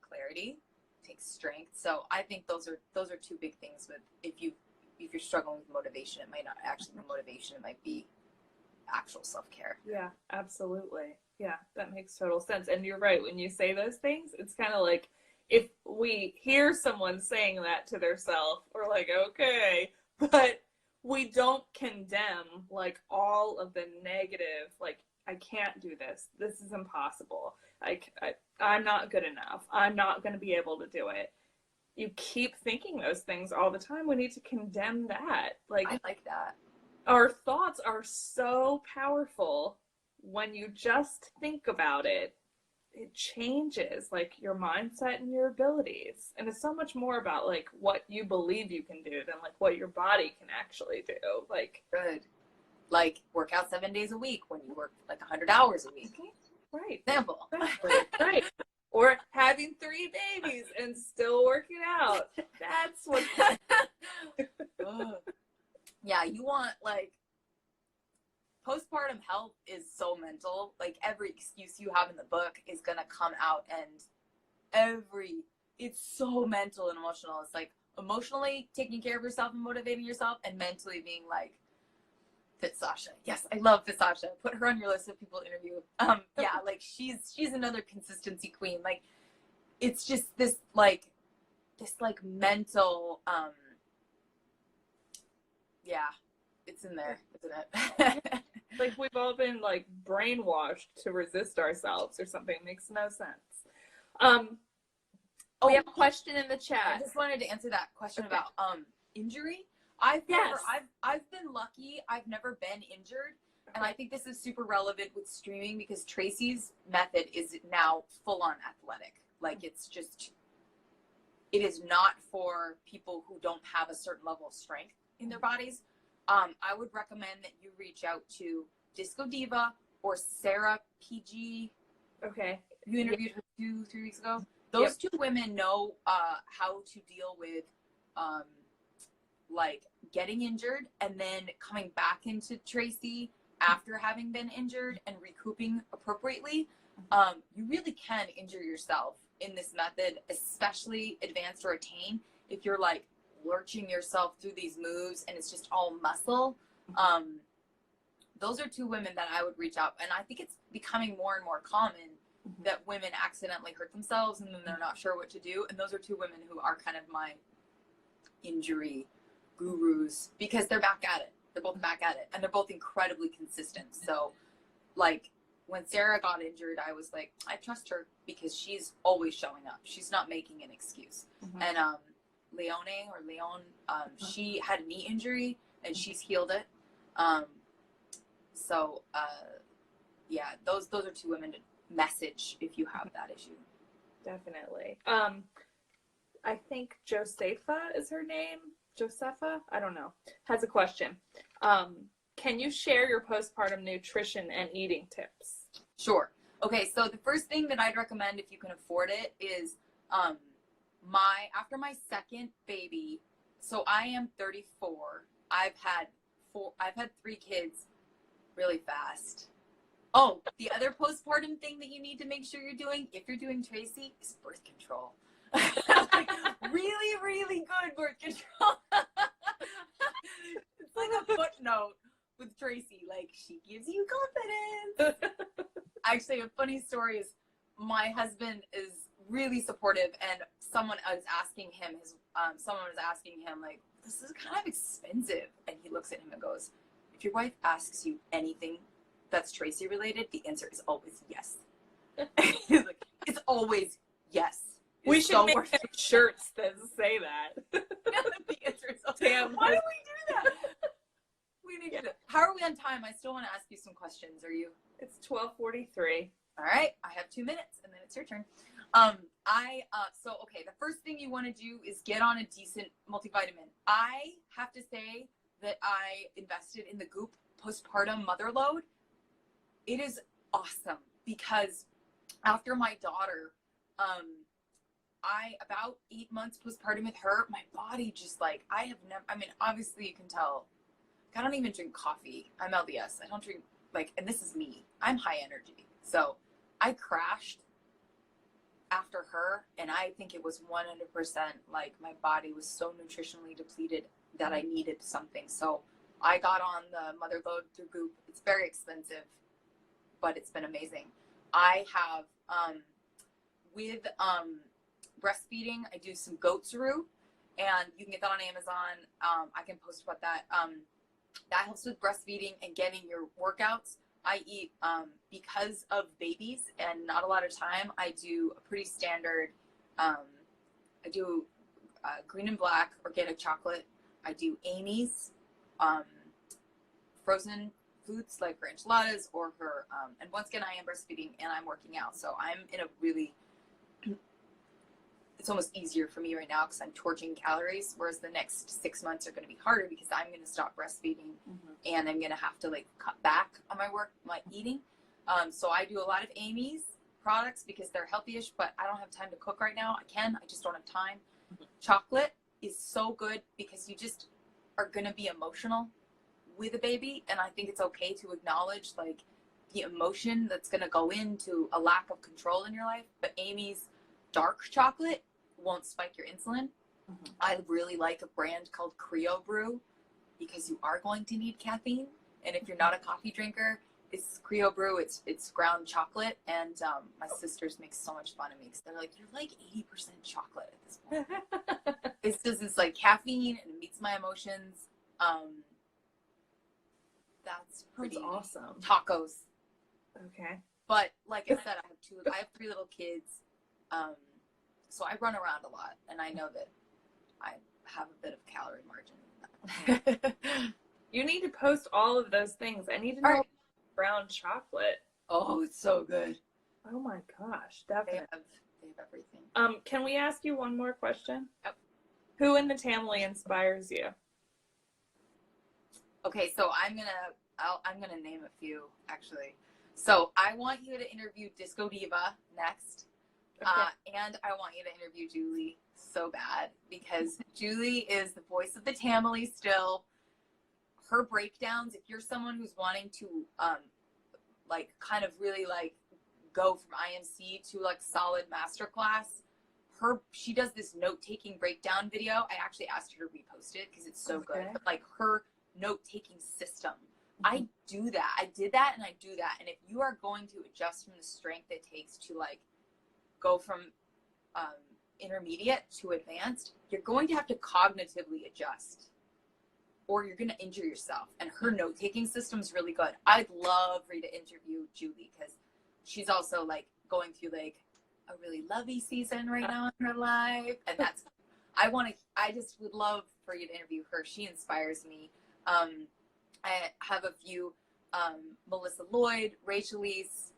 clarity, takes strength. So I think those are two big things with, if you're struggling with motivation, it might not actually be motivation, it might be actual self-care. Yeah, absolutely. Yeah, that makes total sense. And you're right, when you say those things, it's kind of like, if we hear someone saying that to their self, we're like, okay, but we don't condemn like all of the negative, like, I can't do this. This is impossible. I'm not good enough. I'm not going to be able to do it. You keep thinking those things all the time. We need to condemn that. Like, I like that. Our thoughts are so powerful. When you just think about it, it changes like your mindset and your abilities. And it's so much more about like what you believe you can do than like what your body can actually do. Like, good. Like, work out 7 days a week when you work like 100 hours a week. Right. Example. Exactly. Right. Or having 3 babies and still working out. That's what. Yeah, you want, like, postpartum health is so mental. Like, every excuse you have in the book is gonna come out, and it's so mental and emotional. It's like emotionally taking care of yourself and motivating yourself, and mentally being like, Fit Sasha. Yes, I love Fit Sasha. Put her on your list of people to interview. Yeah, like, she's another consistency queen. Like, it's just this mental, yeah, it's in there, isn't it? Like, we've all been like brainwashed to resist ourselves or something. It makes no sense. We have a question in the chat. I just wanted to answer that question about injury. Yes. I've been lucky. I've never been injured. And I think this is super relevant with streaming because Tracy's method is now full on athletic. Like it is not for people who don't have a certain level of strength in their bodies. I would recommend that you reach out to Disco Diva or Sarah PG. Okay. You interviewed her 2-3 weeks ago. Those two women know how to deal with like getting injured and then coming back into Tracy after having been injured and recouping appropriately. You really can injure yourself in this method, especially advanced or attain, if you're like lurching yourself through these moves and it's just all muscle. Those are two women that I would reach out. And I think it's becoming more and more common that women accidentally hurt themselves and then they're not sure what to do. And those are two women who are kind of my injury gurus because they're back at it. They're both back at it and they're both incredibly consistent. So like when Sarah got injured, I was like, I trust her because she's always showing up. She's not making an excuse. And Leon, she had a knee injury and she's healed it. Yeah, those are two women to message if you have that issue. Definitely. I think Josefa is her name. Josefa? I don't know. Has a question. Can you share your postpartum nutrition and eating tips? Sure. Okay, so the first thing that I'd recommend if you can afford it is after my second baby, so I am 34. I've had 3 kids really fast. Oh, the other postpartum thing that you need to make sure you're doing, if you're doing Tracy, is birth control. Like, really, really good birth control. It's like a footnote with Tracy. Like, she gives you confidence. Actually, a funny story is my husband is really supportive, and someone was asking him, like, this is kind of expensive. And he looks at him and goes, if your wife asks you anything that's Tracy related, the answer is always yes. He's like, it's always yes. We should make shirts that say that. The answer is Damn. Why do we do that? We need to. How are we on time? I still want to ask you some questions. Are you? It's 12:43. All right. I have 2 minutes, and then it's your turn. Okay. The first thing you want to do is get on a decent multivitamin. I have to say that I invested in the Goop postpartum mother load. It is awesome because after my daughter, about 8 months postpartum with her, my body just like, obviously you can tell, I don't even drink coffee. I'm LDS. I don't drink and this is me. I'm high energy. So I crashed after her, and I think it was 100% like my body was so nutritionally depleted that I needed something. So I got on the mother load through Goop. It's very expensive, but it's been amazing. I have, with breastfeeding, I do some goat's root, and you can get that on Amazon. I can post about that. That helps with breastfeeding and getting your workouts. I eat, because of babies and not a lot of time, I do a pretty standard, I do green and black organic chocolate. I do Amy's, frozen foods like her enchiladas or her, and once again, I am breastfeeding and I'm working out. So I'm in a really, it's almost easier for me right now because I'm torching calories, whereas the next 6 months are going to be harder because I'm going to stop breastfeeding and I'm going to have to cut back on my eating. So I do a lot of Amy's products because they're healthy-ish, but I don't have time to cook right now. I just don't have time. Chocolate is so good because you just are going to be emotional with a baby, and I think it's okay to acknowledge the emotion that's going to go into a lack of control in your life. But Amy's dark chocolate won't spike your insulin. I really like a brand called Creo Brew because you are going to need caffeine, and if you're not a coffee drinker, it's Creo Brew. It's ground chocolate, and my sisters make so much fun of me because they're like, you're like 80% chocolate at this point. It's like caffeine, and it meets my emotions. That's pretty awesome. Tacos. Okay. But like I said, I have 3 little kids. So I run around a lot, and I know that I have a bit of calorie margin. You need to post all of those things. I need to know brown chocolate. Oh, it's so good. Oh my gosh, definitely. They have everything. Can we ask you one more question? Yep. Who in the Tamily inspires you? Okay, so I'm gonna name a few actually. So I want you to interview Disco Diva next. Okay. And I want you to interview Julie so bad because Julie is the voice of the Tamily still. Her breakdowns, if you're someone who's wanting to like kind of really like go from IMC to like solid masterclass, she does this note-taking breakdown video. I actually asked her to repost it because it's so good. But like her note-taking system, I do that. I did that and I do that. And if you are going to adjust from the strength it takes to like go from intermediate to advanced, you're going to have to cognitively adjust or you're going to injure yourself. And her note-taking system is really good. I'd love for you to interview Julie because she's also like going through like a really lovey season right now in her life. And that's, I just would love for you to interview her. She inspires me. I have a few, Melissa Lloyd, Rachel Elise,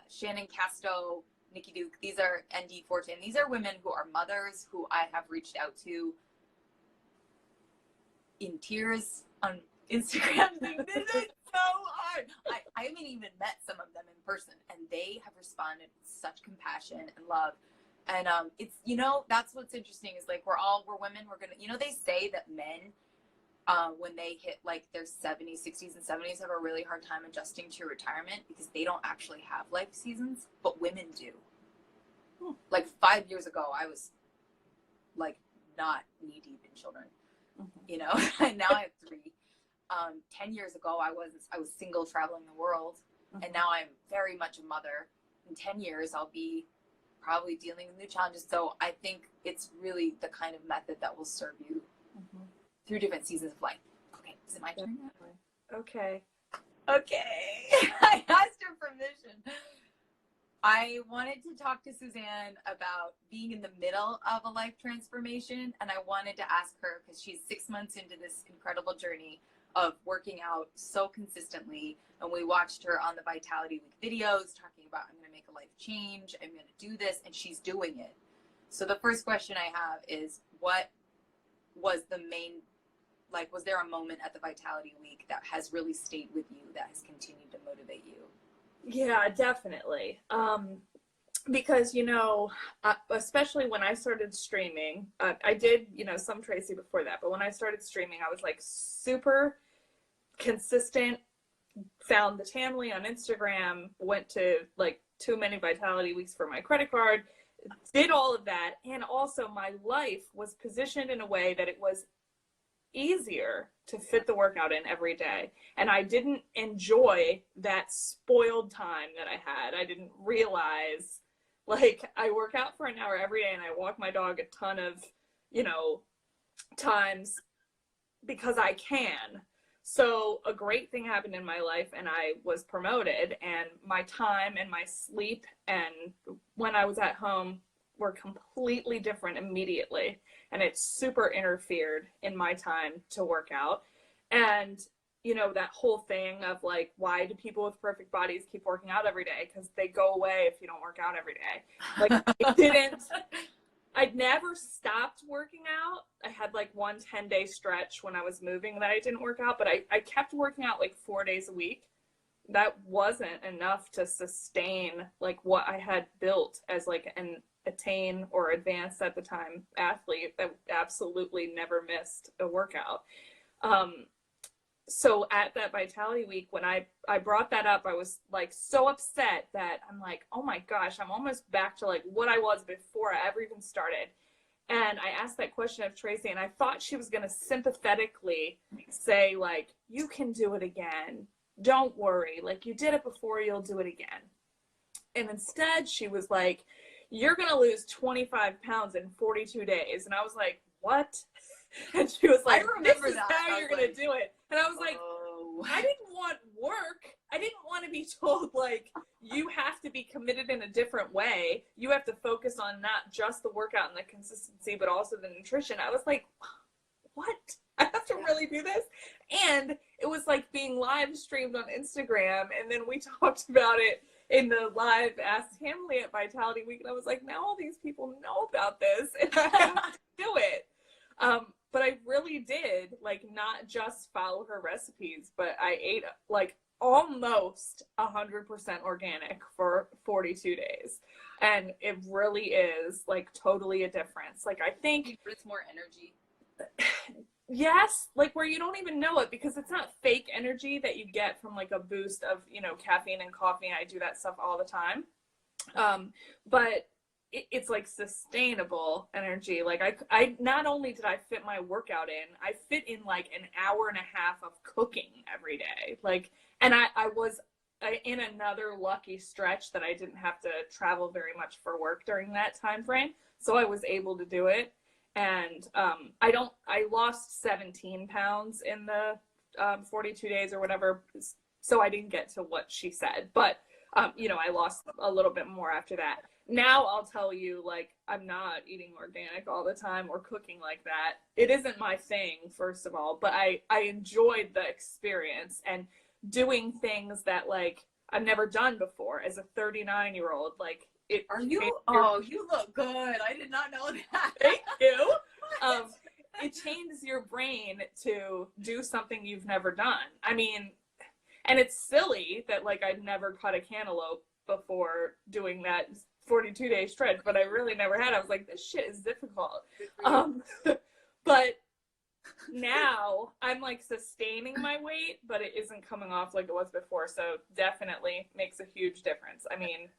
Shannon Casto, Nikki Duke. These are ND Fortin. These are women who are mothers who I have reached out to in tears on Instagram. They did it so hard. I haven't even met some of them in person, and they have responded with such compassion and love. And it's, you know, that's what's interesting is like we're women. We're gonna, you know, they say that men, when they hit like their 70s, 60s, and 70s, have a really hard time adjusting to retirement because they don't actually have life seasons, but women do. Like 5 years ago, I was like not knee deep in children, you know, and now I have 3. 10 years ago, I was single traveling the world, and now I'm very much a mother. In 10 years, I'll be probably dealing with new challenges. So I think it's really the kind of method that will serve you through different seasons of life. Okay, is it my turn? Okay. I asked her permission. I wanted to talk to Suzanne about being in the middle of a life transformation, and I wanted to ask her because she's 6 months into this incredible journey of working out so consistently, and we watched her on the Vitality Week videos talking about, I'm going to make a life change, I'm going to do this, and she's doing it. So the first question I have is, what was the main, like, was there a moment at the Vitality Week that has really stayed with you, that has continued to motivate you? Yeah, definitely. Because, you know, especially when I started streaming, I did, you know, some Tracy before that, but when I started streaming, I was like super consistent, found the Tamily on Instagram, went to like too many Vitality Weeks for my credit card, did all of that. And also my life was positioned in a way that it was easier to fit the workout in every day. And I didn't enjoy that spoiled time that I had. I didn't realize, like, I work out for an hour every day and I walk my dog a ton of, you know, times because I can. So a great thing happened in my life and I was promoted, and my time and my sleep and when I was at home were completely different immediately. And it super interfered in my time to work out. And, you know, that whole thing of like, why do people with perfect bodies keep working out every day? Because they go away if you don't work out every day. Like, I'd never stopped working out. I had like one 10-day stretch when I was moving that I didn't work out, but I kept working out like 4 days a week. That wasn't enough to sustain like what I had built as like an attain or advanced at the time athlete that absolutely never missed a workout. So at that Vitality Week, when I brought that up, I was like so upset that I'm like, oh my gosh, I'm almost back to like what I was before I ever even started. And I asked that question of Tracy, and I thought she was going to sympathetically say like, you can do it again. Don't worry. Like, you did it before, you'll do it again. And instead she was like, you're going to lose 25 pounds in 42 days. And I was like, what? And she was like, this is how you're going to do it. And I was like, I didn't want work. I didn't want to be told, like, you have to be committed in a different way. You have to focus on not just the workout and the consistency, but also the nutrition. I was like, what? I have to really do this? And it was like being live streamed on Instagram. And then we talked about it in the live Ask Tamily at Vitality Week. And I was like, now all these people know about this and I have to do it. But I really did, like, not just follow her recipes, but I ate like almost 100% organic for 42 days. And it really is like totally a difference. Like, I think it's more energy. Yes, like where you don't even know it, because it's not fake energy that you get from like a boost of, you know, caffeine and coffee. And I do that stuff all the time. But it's like sustainable energy. Like I not only did I fit my workout in, I fit in like an hour and a half of cooking every day. Like, and I was in another lucky stretch that I didn't have to travel very much for work during that time frame. So I was able to do it. And I lost 17 pounds in the 42 days or whatever. So I didn't get to what she said, but you know, I lost a little bit more after that. Now I'll tell you, like, I'm not eating organic all the time or cooking like that. It isn't my thing, first of all, but I enjoyed the experience and doing things that, like, I've never done before as a 39-year-old. Like, are you? Oh, you look good. I did not know that. Thank you. It changes your brain to do something you've never done. I mean, and it's silly that, like, I'd never cut a cantaloupe before doing that 42-day stretch, but I really never had. I was like, this shit is difficult. But now I'm like sustaining my weight, but it isn't coming off like it was before. So definitely makes a huge difference. I mean,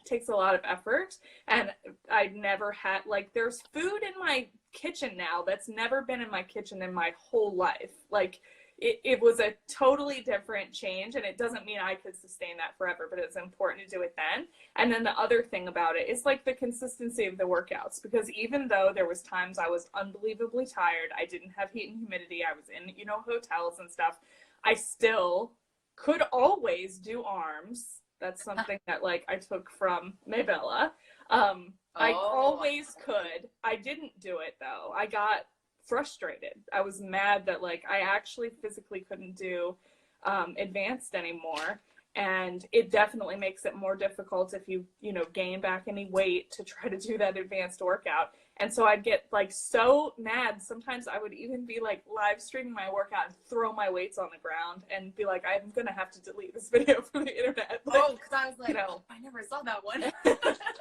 it takes a lot of effort, and I'd never had, like, there's food in my kitchen now that's never been in my kitchen in my whole life. Like, it was a totally different change, and it doesn't mean I could sustain that forever, but it's important to do it then. And then the other thing about it is like the consistency of the workouts, because even though there was times I was unbelievably tired, I didn't have heat and humidity, I was in, you know, hotels and stuff, I still could always do arms. That's something that, like, I took from Maybella. I always could. I didn't do it though. I got frustrated. I was mad that, like, I actually physically couldn't do advanced anymore. And it definitely makes it more difficult if you know, gain back any weight to try to do that advanced workout. And so I'd get, like, so mad. Sometimes I would even be, like, live streaming my workout and throw my weights on the ground and be like, I'm going to have to delete this video from the internet. Like, because I was like, you know, I never saw that one.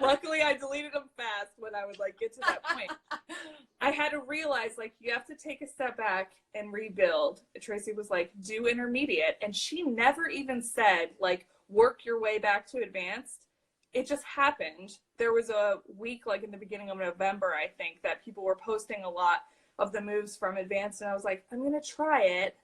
Luckily, I deleted them fast when I would, like, get to that point. I had to realize, like, you have to take a step back and rebuild. Tracy was like, do intermediate. And she never even said, like, work your way back to advanced. It just happened. There was a week, like, in the beginning of November, I think, that people were posting a lot of the moves from advanced. And I was like, I'm going to try it.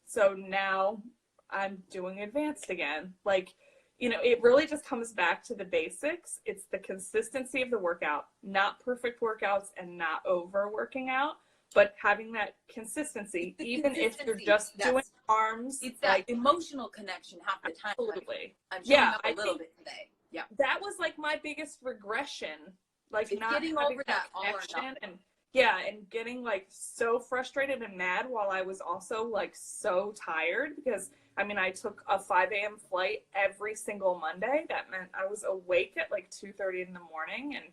So now I'm doing advanced again. Like, you know, it really just comes back to the basics. It's the consistency of the workout, not perfect workouts and not overworking out, but having that consistency, even if you're just doing arms. It's that, like, emotional connection half the time. Absolutely. I'm showing up a little bit today. Yeah. That was, like, my biggest regression. Like, it's not getting over that all or nothing. And getting, like, so frustrated and mad while I was also, like, so tired, because I mean, I took a 5 a.m. flight every single Monday. That meant I was awake at like 2:30 in the morning, and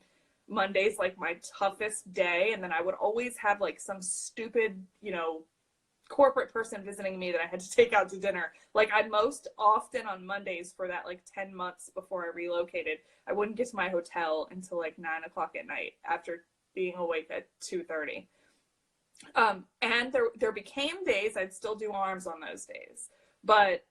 Monday's like my toughest day. And then I would always have, like, some stupid, you know, corporate person visiting me that I had to take out to dinner. Like, I most often on Mondays for that, like, 10 months before I relocated, I wouldn't get to my hotel until like 9 o'clock at night after being awake at 2:30. And there became days I'd still do arms on those days. But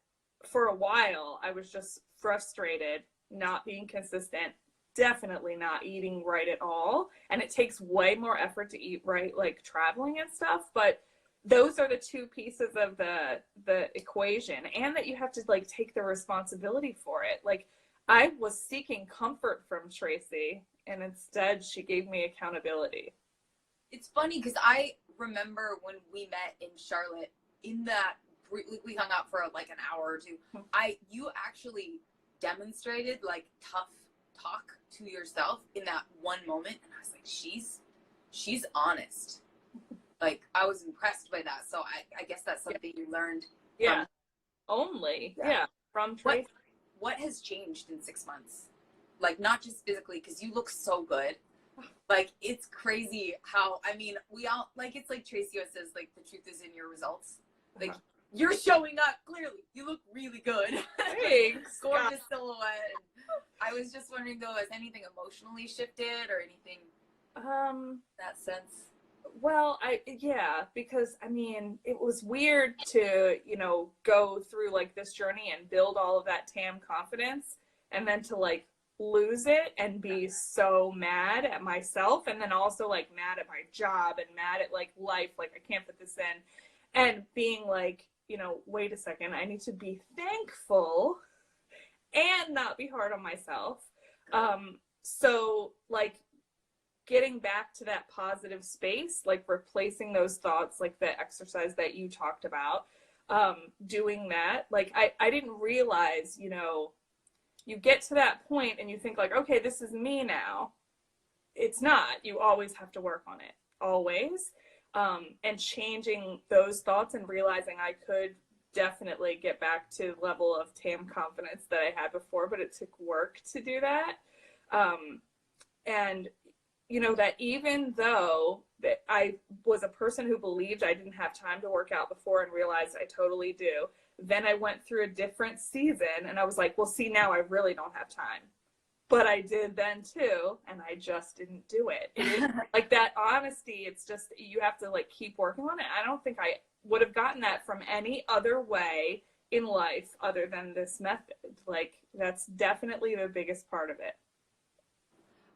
for a while, I was just frustrated, not being consistent, definitely not eating right at all. And it takes way more effort to eat right, like traveling and stuff. But those are the two pieces of the equation, and that you have to, like, take the responsibility for it. Like, I was seeking comfort from Tracy, and instead she gave me accountability. It's funny because I remember when we met in Charlotte, in that we hung out for like an hour or two. You actually demonstrated like tough talk to yourself in that one moment, and I was like, she's honest. Like, I was impressed by that. So I guess that's something you learned. Yeah. From Tracy. What has changed in 6 months? Like, not just physically, because you look so good. Like, it's crazy how, I mean, we all, like, it's like Tracy always says, like, the truth is in your results. Like, you're showing up, clearly. You look really good. Thanks. Gorgeous silhouette. I was just wondering, though, has anything emotionally shifted or anything that sense? Well, because I mean, it was weird to, go through like this journey and build all of that TAM confidence, and then to like lose it and be so mad at myself, and then also like mad at my job and mad at like life, like I can't put this in, and being like, wait a second, I need to be thankful and not be hard on myself. So like getting back to that positive space, like replacing those thoughts, like the exercise that you talked about, doing that, like I didn't realize, you get to that point and you think like, okay, this is me now. It's not. You always have to work on it, always. And changing those thoughts and realizing I could definitely get back to the level of TAM confidence that I had before, but it took work to do that. And that even though that I was a person who believed I didn't have time to work out before and realized I totally do, then I went through a different season and I was like, well, see, now I really don't have time. But I did then too, and I just didn't do it. Like that honesty, it's just, you have to like keep working on it. I don't think I would have gotten that from any other way in life other than this method. Like, that's definitely the biggest part of it.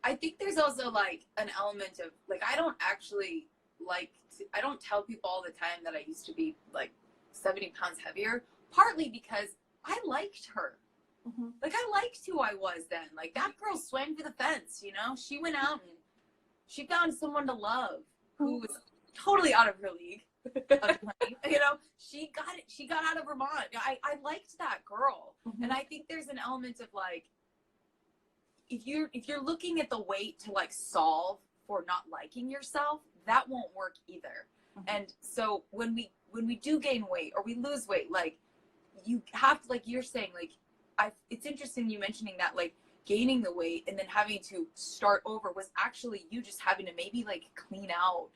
I think there's also like an element of like, I don't actually I don't tell people all the time that I used to be like 70 pounds heavier, partly because I liked her. Mm-hmm. Like, I liked who I was then. Like, that girl swam for the fence, She went out and she found someone to love who was totally out of her league. She got out of Vermont. I liked that girl. Mm-hmm. And I think there's an element of like, if you're looking at the weight to like solve for not liking yourself, that won't work either. Mm-hmm. And so when we do gain weight or we lose weight, like, you have to, like you're saying, like, it's interesting you mentioning that, like, gaining the weight and then having to start over was actually you just having to maybe like clean out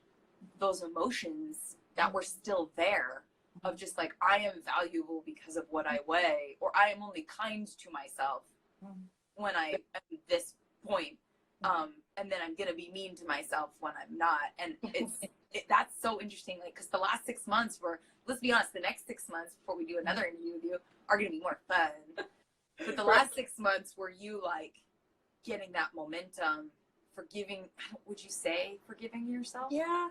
those emotions that were still there of just like, I am valuable because of what I weigh, or I am only kind to myself when I am at this point. And then I'm going to be mean to myself when I'm not. And that's so interesting. Like, cause the last 6 months were, let's be honest, the next 6 months before we do another interview with you are going to be more fun. But the last 6 months were you like getting that momentum, would you say forgiving yourself? Yeah.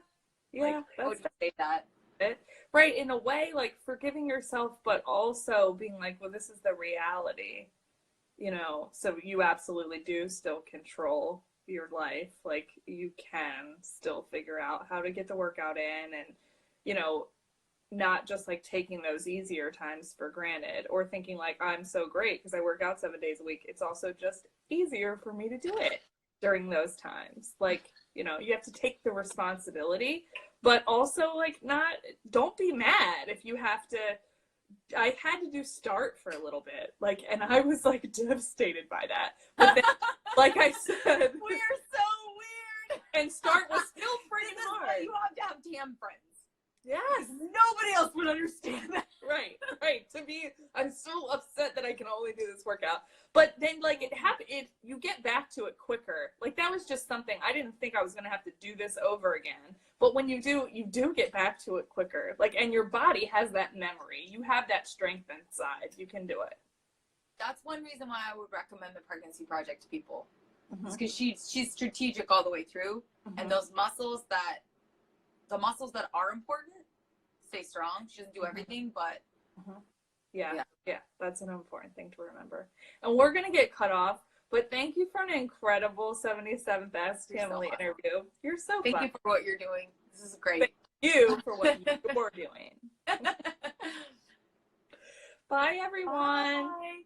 Like, how would you say that? Right. In a way, like forgiving yourself, but also being like, well, this is the reality, so you absolutely do still control your life. Like, you can still figure out how to get the workout in and, not just like taking those easier times for granted or thinking like, I'm so great because I work out 7 days a week. It's also just easier for me to do it during those times. Like, you have to take the responsibility, but also like don't be mad if you have to. I had to do start for a little bit, like, and I was like devastated by that. But then, like I said, we're so weird. And start was still pretty hard. You have to have TAM friends. Yes. Nobody else would understand that. Right. I'm so upset that I can only do this workout. But then, like, you get back to it quicker. Like, that was just something, I didn't think I was going to have to do this over again. But when you do get back to it quicker. Like, and your body has that memory. You have that strength inside. You can do it. That's one reason why I would recommend the Pregnancy Project to people. Mm-hmm. It's because she's strategic all the way through. Mm-hmm. And the muscles that are important stay strong. She doesn't do everything, but yeah, that's an important thing to remember. And we're gonna get cut off, but thank you for an incredible 77th Ask Tamily interview. You're so fun. Thank you for what you're doing. This is great. Thank you for what you're doing. Bye, everyone. Bye.